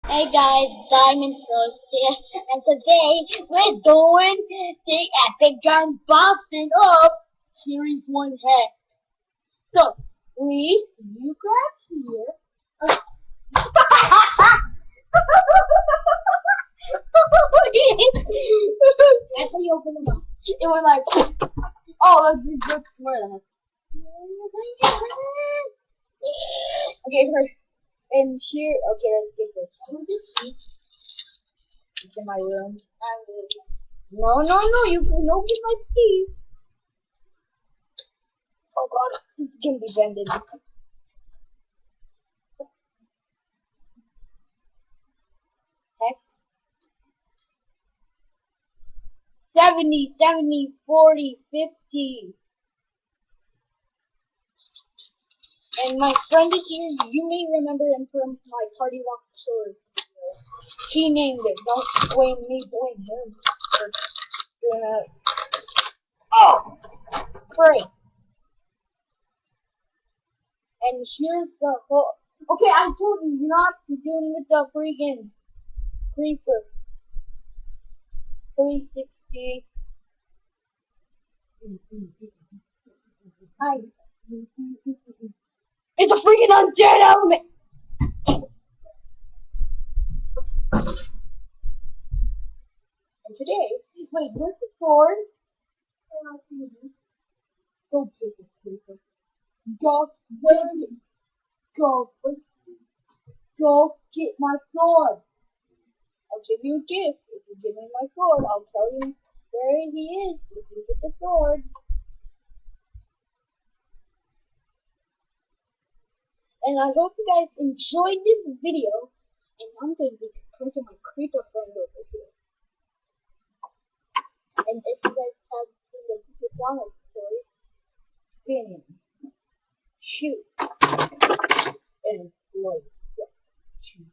Hey guys, Diamond Frost here, and today we're doing the Epic Gun Boxing of Series 1 Hex. So, please, you grab here. That's how you open them up. It was like, oh, let's where the heck? Okay, first. And here, okay, let's get this. I'm just it's in my room. No, you can open my teeth. Oh god, it's gonna be bended. Heck. 70, 40, 50. And my friend is here. You may remember him from my Party Walk story. He named it. Don't blame me, blame him for doing that. Oh! Great. And here's the whole. Okay, I told you, you're not doing with the freaking creeper. 360. Hi. It's a freaking undead element! And today, wait, where's the sword? Go get this creeper. Go, wait, go, go get my sword. I'll give you a gift. If you give me my sword, I'll tell you where he is if you get the sword. And I hope you guys enjoyed this video. And I'm going to be putting my creeper friend over here. And if you guys have seen the McDonald's story, spin, shoot, and like, shoot,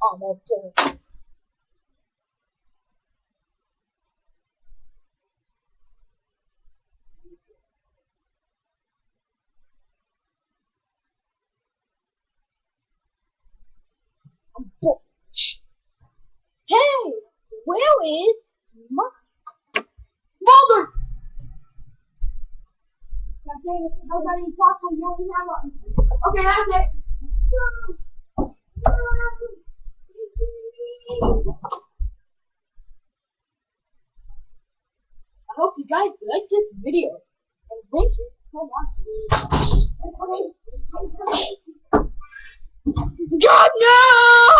almost done. Hey, where is my mother? Nobody talks when you only have one. Okay, that's it. I hope you guys liked this video. And thank you for watching. God, no!